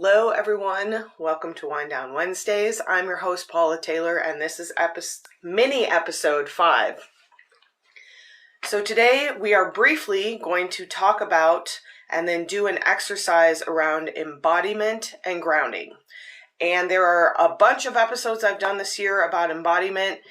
Hello everyone, welcome to Wind Down Wednesdays. I'm your host Paula Taylor and this is mini episode 5. So today we are briefly going to talk about and then do an exercise around embodiment and grounding. And there are a bunch of episodes I've done this year about embodiment.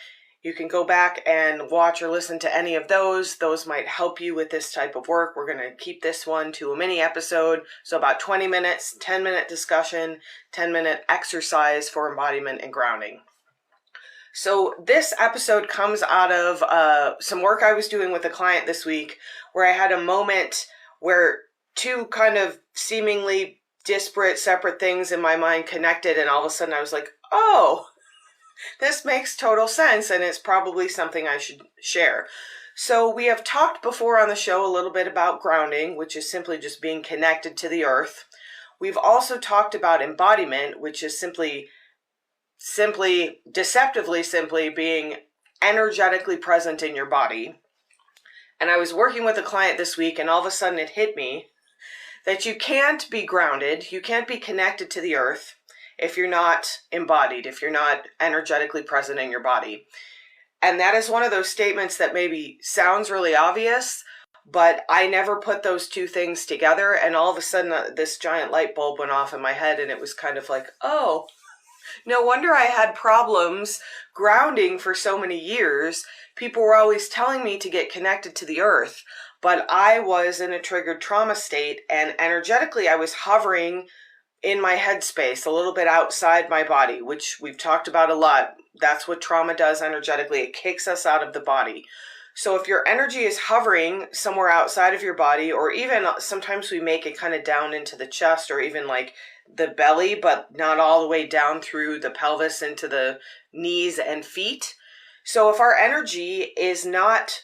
You can go back and watch or listen to any of those. Those might help you with this type of work. We're going to keep this one to a mini episode. So about 20 minutes, 10-minute discussion, 10-minute exercise for embodiment and grounding. So this episode comes out of some work I was doing with a client this week where I had a moment where two kind of seemingly disparate, separate things in my mind connected, and all of a sudden I was like, oh, this makes total sense, and it's probably something I should share. So we have talked before on the show a little bit about grounding, which is simply just being connected to the earth. We've also talked about embodiment, which is deceptively simply being energetically present in your body. And I was working with a client this week, and all of a sudden it hit me that you can't be grounded, you can't be connected to the earth if you're not embodied, if you're not energetically present in your body. And that is one of those statements that maybe sounds really obvious, but I never put those two things together. And all of a sudden this giant light bulb went off in my head, and it was kind of like, oh, no wonder I had problems grounding for so many years. People were always telling me to get connected to the earth, but I was in a triggered trauma state, and energetically I was hovering in my headspace, a little bit outside my body, which we've talked about a lot. That's what trauma does energetically. It kicks us out of the body. So if your energy is hovering somewhere outside of your body, or even sometimes we make it kind of down into the chest or even like the belly, but not all the way down through the pelvis into the knees and feet. So if our energy is not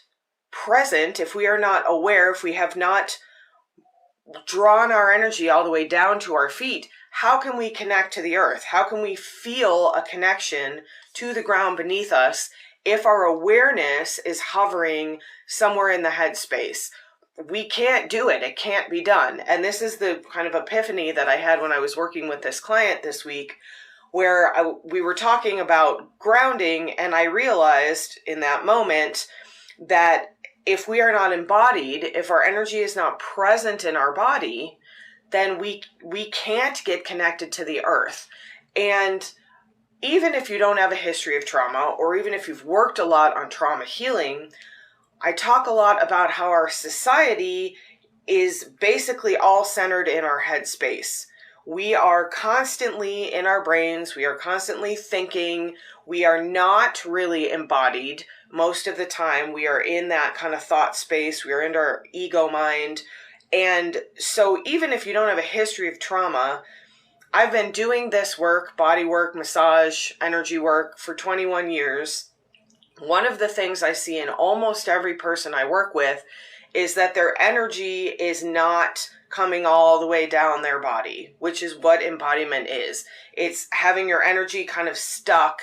present, if we are not aware, if we have not drawn our energy all the way down to our feet, how can we connect to the earth? How can we feel a connection to the ground beneath us if our awareness is hovering somewhere in the headspace? We can't do it. It can't be done. And this is the kind of epiphany that I had when I was working with this client this week, where we were talking about grounding, and I realized in that moment that if we are not embodied, if our energy is not present in our body, then we can't get connected to the earth. And even if you don't have a history of trauma, or even if you've worked a lot on trauma healing, I talk a lot about how our society is basically all centered in our headspace. We are constantly in our brains, we are constantly thinking, we are not really embodied. Most of the time we are in that kind of thought space, we are in our ego mind. And so even if you don't have a history of trauma, I've been doing this work, body work, massage, energy work for 21 years. One of the things I see in almost every person I work with is that their energy is not coming all the way down their body, which is what embodiment is. It's having your energy kind of stuck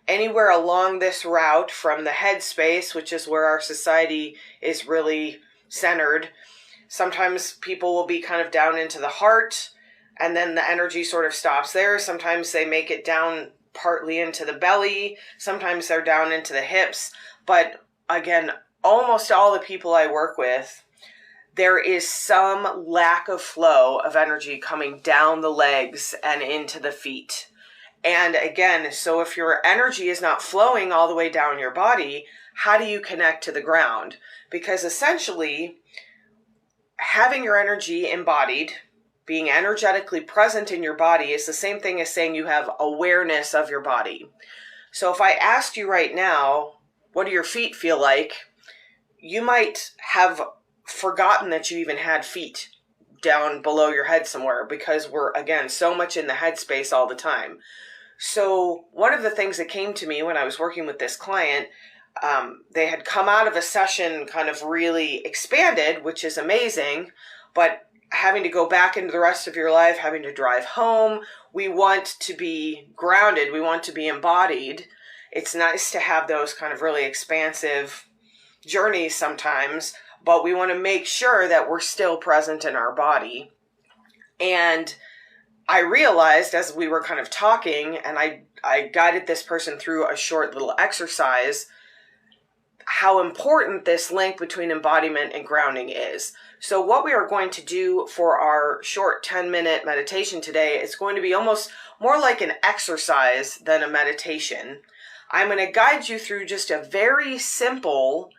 anywhere along this route from the head space, which is where our society is really centered. Sometimes people will be kind of down into the heart, and then the energy sort of stops there. Sometimes they make it down partly into the belly. Sometimes they're down into the hips. But again, almost all the people I work with, there is some lack of flow of energy coming down the legs and into the feet. And again, so if your energy is not flowing all the way down your body, how do you connect to the ground? Because essentially, having your energy embodied, being energetically present in your body, is the same thing as saying you have awareness of your body. So if I asked you right now, what do your feet feel like? You might have forgotten that you even had feet down below your head somewhere, because we're, again, so much in the headspace all the time. So one of the things that came to me when I was working with this client, they had come out of a session kind of really expanded, which is amazing, but having to go back into the rest of your life, having to drive home, we want to be grounded, we want to be embodied. It's nice to have those kind of really expansive journeys sometimes, but we want to make sure that we're still present in our body. And I realized as we were kind of talking, and I guided this person through a short little exercise, how important this link between embodiment and grounding is. So what we are going to do for our short 10-minute meditation today is going to be almost more like an exercise than a meditation. I'm going to guide you through just a very simple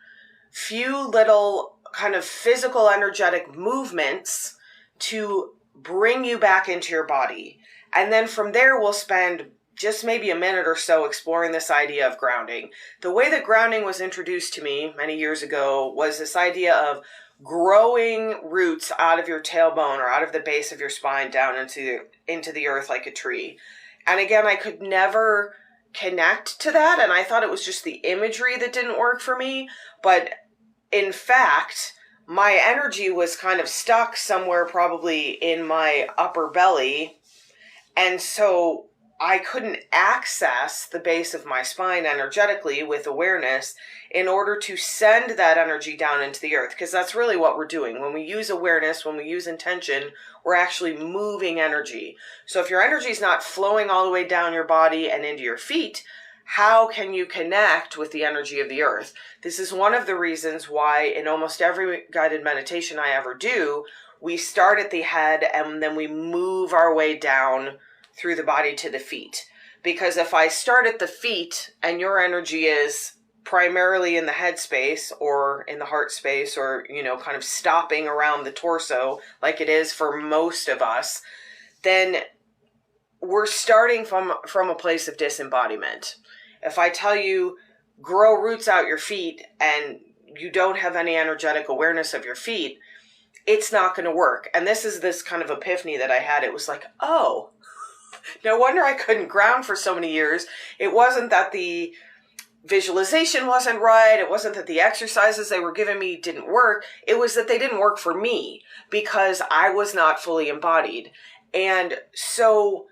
few little kind of physical energetic movements to bring you back into your body. And then from there, we'll spend just maybe a minute or so exploring this idea of grounding. The way that grounding was introduced to me many years ago was this idea of growing roots out of your tailbone or out of the base of your spine down into the earth like a tree. And again, I could never connect to that, and I thought it was just the imagery that didn't work for me. But in fact, my energy was kind of stuck somewhere probably in my upper belly, and so I couldn't access the base of my spine energetically with awareness in order to send that energy down into the earth, because that's really what we're doing. When we use awareness, when we use intention, we're actually moving energy. So if your energy is not flowing all the way down your body and into your feet, how can you connect with the energy of the earth? This is one of the reasons why in almost every guided meditation I ever do, we start at the head and then we move our way down through the body to the feet. Because if I start at the feet and your energy is primarily in the head space or in the heart space, or, kind of stopping around the torso like it is for most of us, then we're starting from a place of disembodiment. If I tell you, grow roots out your feet, and you don't have any energetic awareness of your feet, it's not going to work. And this is this kind of epiphany that I had. It was like, oh, no wonder I couldn't ground for so many years. It wasn't that the visualization wasn't right. It wasn't that the exercises they were giving me didn't work. It was that they didn't work for me because I was not fully embodied. And so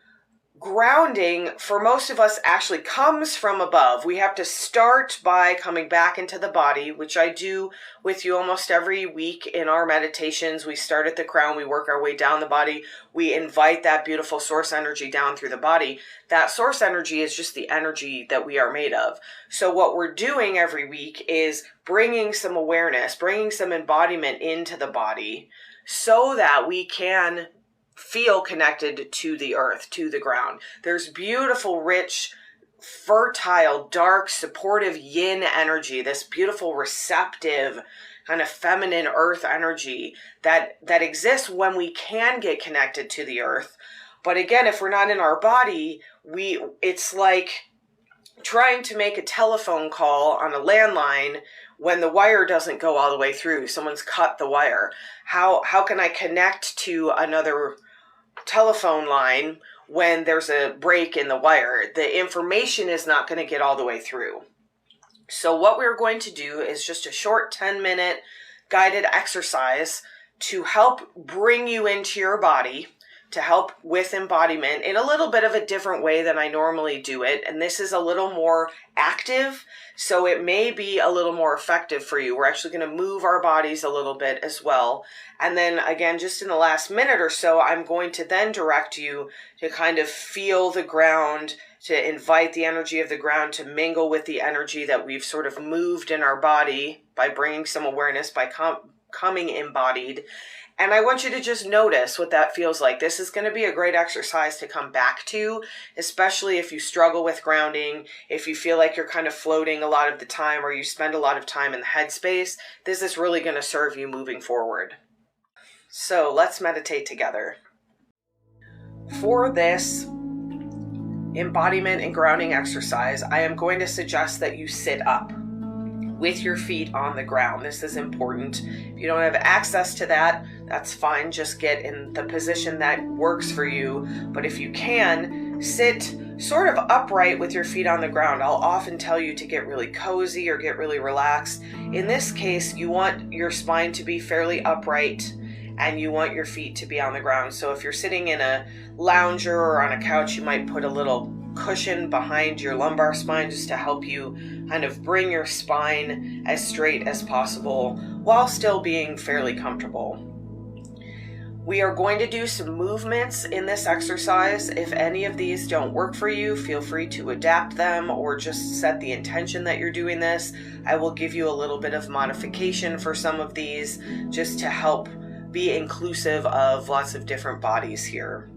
grounding for most of us actually comes from above. We have to start by coming back into the body, which I do with you almost every week in our meditations. We start at the crown, we work our way down the body, we invite that beautiful source energy down through the body. That source energy is just the energy that we are made of. So what we're doing every week is bringing some awareness, bringing some embodiment into the body so that we can feel connected to the earth, to the ground. There's beautiful, rich, fertile, dark, supportive yin energy, this beautiful, receptive, kind of feminine earth energy that exists when we can get connected to the earth. But again, if we're not in our body, it's like trying to make a telephone call on a landline when the wire doesn't go all the way through. Someone's cut the wire. How can I connect to another telephone line when there's a break in the wire? The information is not going to get all the way through. So what we're going to do is just a short 10-minute guided exercise to help bring you into your body, to help with embodiment in a little bit of a different way than I normally do it. And this is a little more active, so it may be a little more effective for you. We're actually going to move our bodies a little bit as well. And then again, just in the last minute or so, I'm going to then direct you to kind of feel the ground, to invite the energy of the ground to mingle with the energy that we've sort of moved in our body by bringing some awareness, by coming embodied. And I want you to just notice what that feels like. This is going to be a great exercise to come back to, especially if you struggle with grounding, if you feel like you're kind of floating a lot of the time, or you spend a lot of time in the headspace. This is really going to serve you moving forward. So let's meditate together. For this embodiment and grounding exercise, I am going to suggest that you sit up with your feet on the ground. This is important. If you don't have access to that, that's fine. Just get in the position that works for you. But if you can, sit sort of upright with your feet on the ground. I'll often tell you to get really cozy or get really relaxed. In this case, you want your spine to be fairly upright and you want your feet to be on the ground. So if you're sitting in a lounger or on a couch, you might put a little cushion behind your lumbar spine just to help you kind of bring your spine as straight as possible while still being fairly comfortable. We are going to do some movements in this exercise. If any of these don't work for you, feel free to adapt them or just set the intention that you're doing this. I will give you a little bit of modification for some of these just to help be inclusive of lots of different bodies here.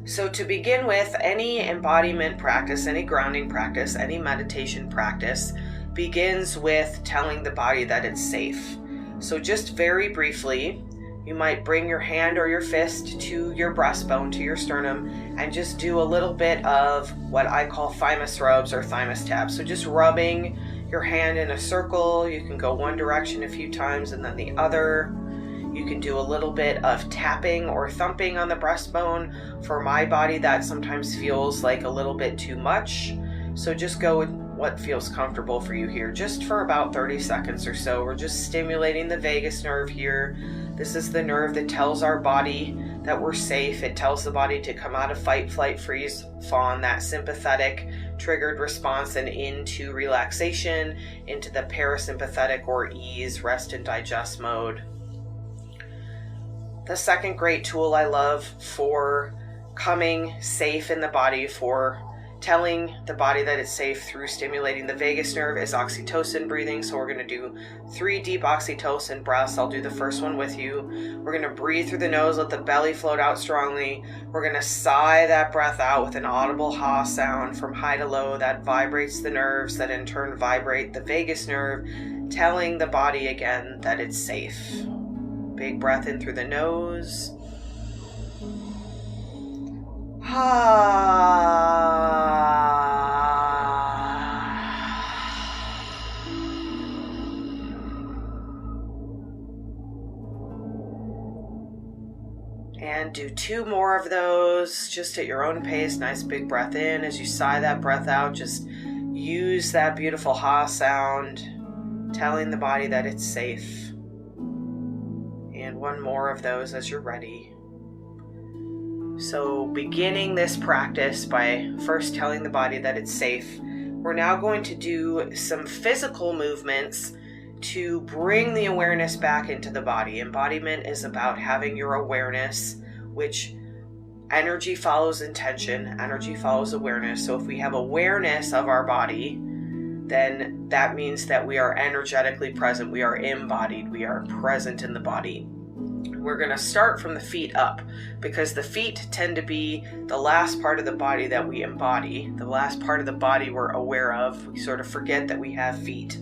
So to begin with, any embodiment practice, any grounding practice, any meditation practice begins with telling the body that it's safe. So just very briefly, you might bring your hand or your fist to your breastbone, to your sternum, and just do a little bit of what I call thymus rubs or thymus taps. So just rubbing your hand in a circle. You can go one direction a few times and then the other. You can do a little bit of tapping or thumping on the breastbone. For my body, that sometimes feels like a little bit too much. So just go with what feels comfortable for you here, just for about 30 seconds or so. We're just stimulating the vagus nerve here. This is the nerve that tells our body that we're safe. It tells the body to come out of fight, flight, freeze, fawn, that sympathetic triggered response, and into relaxation, into the parasympathetic or ease, rest and digest mode. The second great tool I love for coming safe in the body, for telling the body that it's safe through stimulating the vagus nerve, is oxytocin breathing. So we're going to do 3 deep oxytocin breaths. I'll do the first one with you. We're going to breathe through the nose, let the belly float out strongly. We're going to sigh that breath out with an audible ha sound from high to low that vibrates the nerves, that in turn vibrate the vagus nerve, telling the body again that it's safe. Big breath in through the nose. And do 2 more of those, just at your own pace. Nice big breath in. As you sigh that breath out, just use that beautiful ha sound, telling the body that it's safe. And 1 more of those as you're ready. So beginning this practice by first telling the body that it's safe, we're now going to do some physical movements to bring the awareness back into the body. Embodiment is about having your awareness, which energy follows intention, energy follows awareness. So if we have awareness of our body, then that means that we are energetically present, we are embodied, we are present in the body. We're going to start from the feet up, because the feet tend to be the last part of the body that we embody, the last part of the body we're aware of. We sort of forget that we have feet.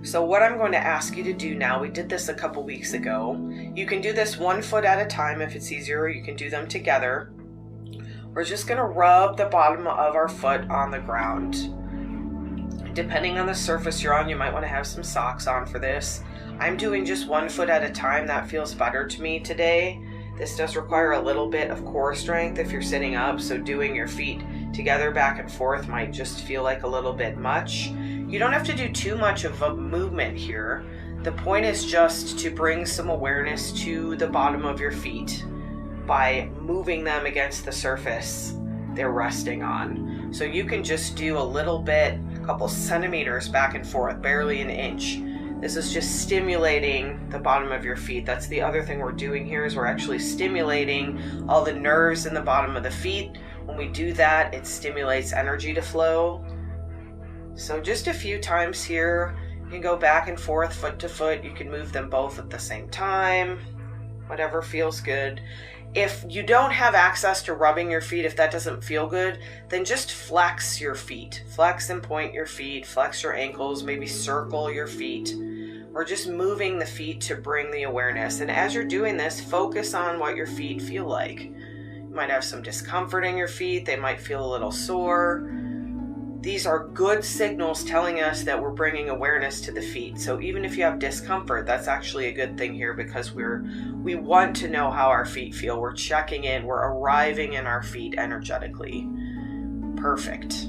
So what I'm going to ask you to do now, we did this a couple weeks ago. You can do this 1 foot at a time if it's easier, or you can do them together. We're just going to rub the bottom of our foot on the ground. Depending on the surface you're on, you might want to have some socks on for this. I'm doing just 1 foot at a time. That feels better to me today. This does require a little bit of core strength if you're sitting up, so doing your feet together back and forth might just feel like a little bit much. You don't have to do too much of a movement here. The point is just to bring some awareness to the bottom of your feet by moving them against the surface they're resting on. So you can just do a little bit, a couple centimeters back and forth, barely an inch. This is just stimulating the bottom of your feet. That's the other thing we're doing here, is we're actually stimulating all the nerves in the bottom of the feet. When we do that, it stimulates energy to flow. So just a few times here. You can go back and forth, foot to foot. You can move them both at the same time, whatever feels good. If you don't have access to rubbing your feet, if that doesn't feel good, then just flex your feet. Flex and point your feet, flex your ankles, maybe circle your feet. Or just moving the feet to bring the awareness. And as you're doing this, focus on what your feet feel like. You might have some discomfort in your feet. They might feel a little sore. These are good signals telling us that we're bringing awareness to the feet. So even if you have discomfort, that's actually a good thing here, because we want to know how our feet feel. We're checking in. We're arriving in our feet energetically. Perfect.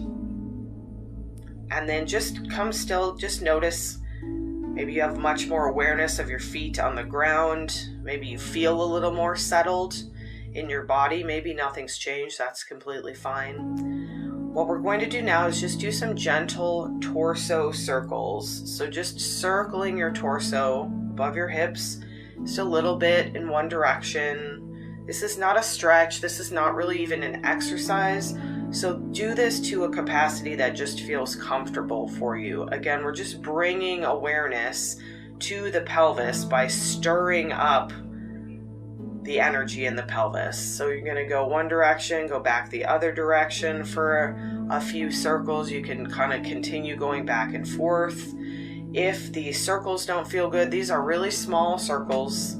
And then just come still. Just notice. Maybe you have much more awareness of your feet on the ground. Maybe you feel a little more settled in your body. Maybe nothing's changed. That's completely fine. What we're going to do now is just do some gentle torso circles. So just circling your torso above your hips, just a little bit in one direction. This is not a stretch. This is not really even an exercise. So do this to a capacity that just feels comfortable for you. Again, we're just bringing awareness to the pelvis by stirring up the energy in the pelvis. So you're going to go one direction, go back the other direction for a few circles. You can kind of continue going back and forth. If the circles don't feel good, these are really small circles.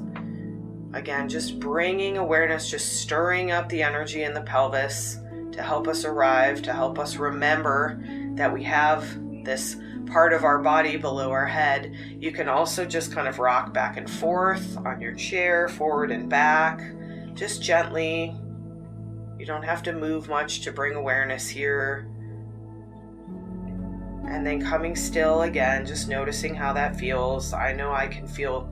Again, just bringing awareness, just stirring up the energy in the pelvis to help us arrive, to help us remember that we have this part of our body below our head. You can also just kind of rock back and forth on your chair, forward and back, just gently. You don't have to move much to bring awareness here. And then coming still again, just noticing how that feels. I know I can feel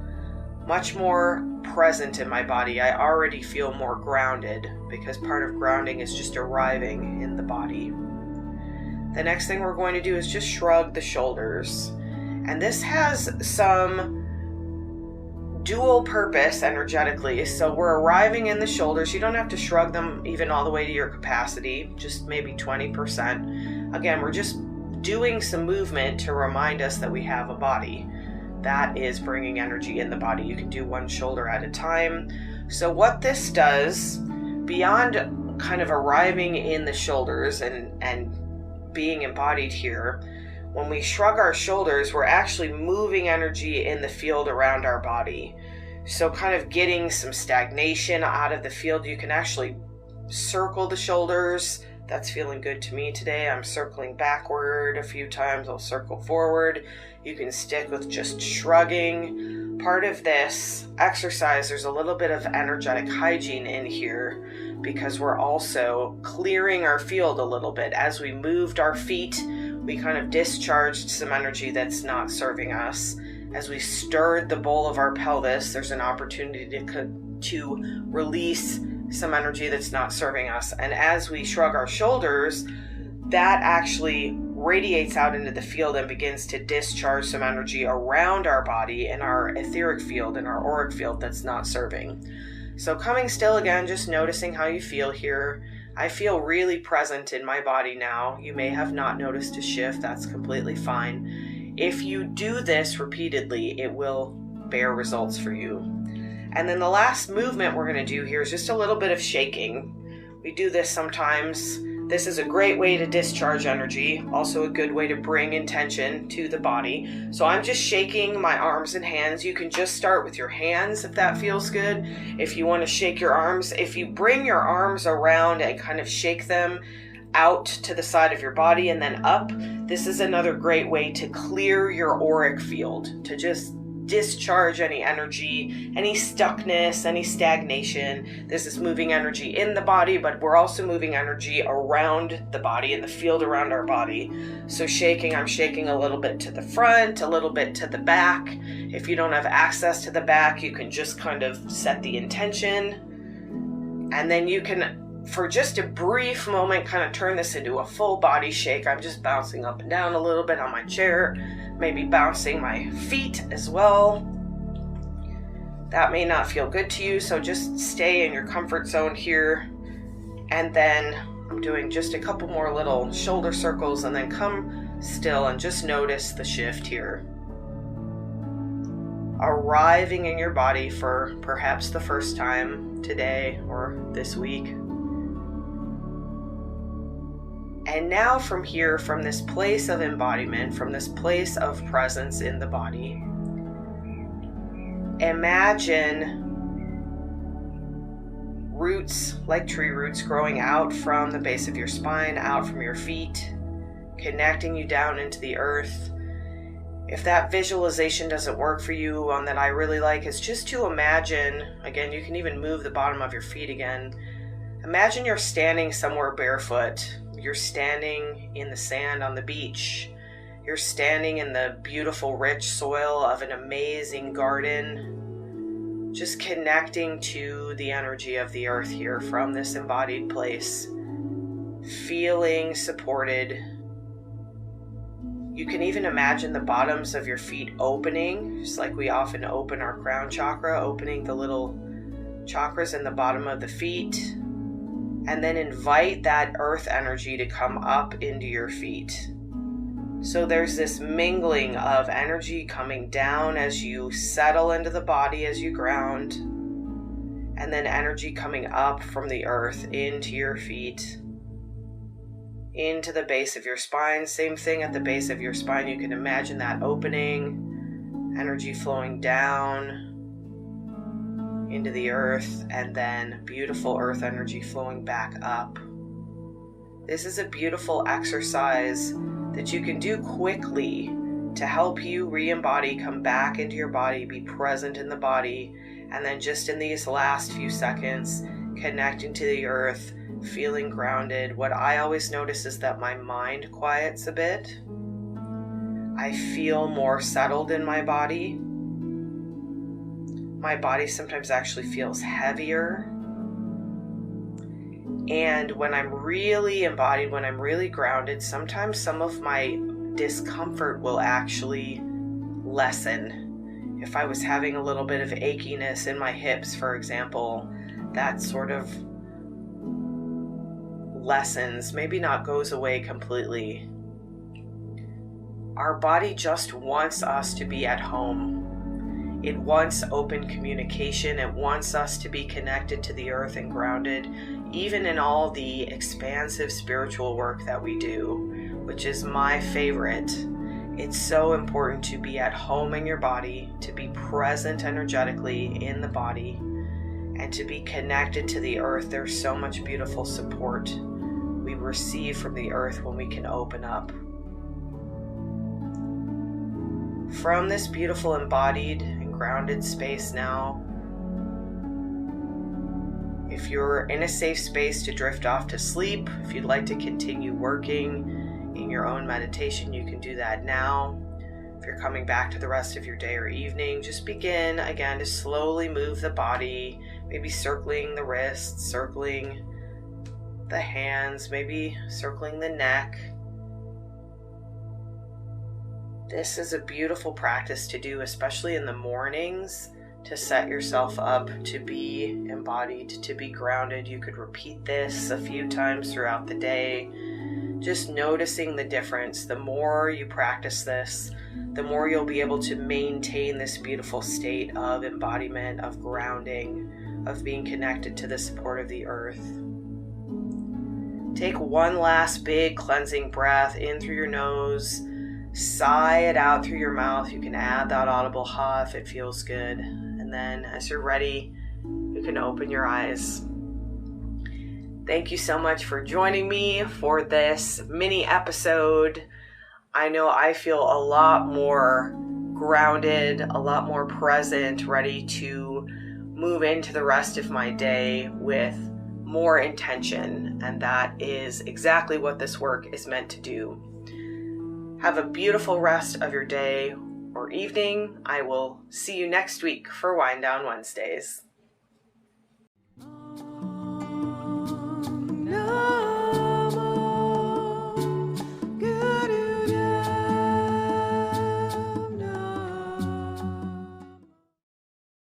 much more present in my body. I already feel more grounded because part of grounding is just arriving in the body. The next thing we're going to do is just shrug the shoulders. And this has some dual purpose energetically. So we're arriving in the shoulders. You don't have to shrug them even all the way to your capacity, just maybe 20%. Again, we're just doing some movement to remind us that we have a body. That is bringing energy in the body. You can do one shoulder at a time. So what this does, beyond kind of arriving in the shoulders and being embodied here, when we shrug our shoulders, we're actually moving energy in the field around our body. So kind of getting some stagnation out of the field. You can actually circle the shoulders. That's feeling good to me today. I'm circling backward a few times. I'll circle forward. You can stick with just shrugging. Part of this exercise, there's a little bit of energetic hygiene in here because we're also clearing our field a little bit. As we moved our feet, we kind of discharged some energy that's not serving us. As we stirred the bowl of our pelvis, there's an opportunity to release some energy that's not serving us. And as we shrug our shoulders, that actually radiates out into the field and begins to discharge some energy around our body in our etheric field, in our auric field that's not serving. So coming still again, just noticing how you feel here. I feel really present in my body now. You may have not noticed a shift. That's completely fine. If you do this repeatedly, it will bear results for you. And then the last movement we're going to do here is just a little bit of shaking. We do this sometimes. This is a great way to discharge energy, also a good way to bring intention to the body. So I'm just shaking my arms and hands. You can just start with your hands if that feels good. If you want to shake your arms, if you bring your arms around and kind of shake them out to the side of your body and then up, this is another great way to clear your auric field, to just discharge any energy, any stuckness, any stagnation. This is moving energy in the body, but we're also moving energy around the body, in the field around our body. So shaking, I'm shaking a little bit to the front, a little bit to the back. If you don't have access to the back, you can just kind of set the intention. And then you can, for just a brief moment, kind of turn this into a full body shake. I'm just bouncing up and down a little bit on my chair, maybe bouncing my feet as well. That may not feel good to you, so just stay in your comfort zone here. And then I'm doing just a couple more little shoulder circles and then come still and just notice the shift here. Arriving in your body for perhaps the first time today or this week. And now from here, from this place of embodiment, from this place of presence in the body, imagine roots, like tree roots, growing out from the base of your spine, out from your feet, connecting you down into the earth. If that visualization doesn't work for you, one that I really like is just to imagine, again, you can even move the bottom of your feet again. Imagine you're standing somewhere barefoot. You're standing in the sand on the beach. You're standing in the beautiful, rich soil of an amazing garden. Just connecting to the energy of the earth here from this embodied place. Feeling supported. You can even imagine the bottoms of your feet opening, just like we often open our crown chakra, opening the little chakras in the bottom of the feet. And then invite that earth energy to come up into your feet. So there's this mingling of energy coming down as you settle into the body, as you ground. And then energy coming up from the earth into your feet, into the base of your spine. Same thing at the base of your spine. You can imagine that opening, energy flowing down into the earth, and then beautiful earth energy flowing back up. This is a beautiful exercise that you can do quickly to help you re-embody, come back into your body, be present in the body, and then just in these last few seconds, connecting to the earth, feeling grounded. What I always notice is that my mind quiets a bit. I feel more settled in my body. My body sometimes actually feels heavier. And when I'm really embodied, when I'm really grounded, sometimes some of my discomfort will actually lessen. If I was having a little bit of achiness in my hips, for example, that sort of lessens, maybe not goes away completely. Our body just wants us to be at home. It wants open communication. It wants us to be connected to the earth and grounded, even in all the expansive spiritual work that we do, which is my favorite. It's so important to be at home in your body, to be present energetically in the body, and to be connected to the earth. There's so much beautiful support we receive from the earth when we can open up. From this beautiful embodied and grounded space now, if you're in a safe space to drift off to sleep, if you'd like to continue working in your own meditation, you can do that now. If you're coming back to the rest of your day or evening, just begin again to slowly move the body, maybe circling the wrists, circling the hands, maybe circling the neck. This is a beautiful practice to do, especially in the mornings, to set yourself up to be embodied, to be grounded. You could repeat this a few times throughout the day, just noticing the difference. The more you practice this, the more you'll be able to maintain this beautiful state of embodiment, of grounding, of being connected to the support of the earth. Take one last big cleansing breath in through your nose. Sigh it out through your mouth. You can add that audible ha if it feels good. And then as you're ready, you can open your eyes. Thank you so much for joining me for this mini episode. I know I feel a lot more grounded, a lot more present, ready to move into the rest of my day with more intention. And that is exactly what this work is meant to do. Have a beautiful rest of your day or evening. I will see you next week for Wind Down Wednesdays.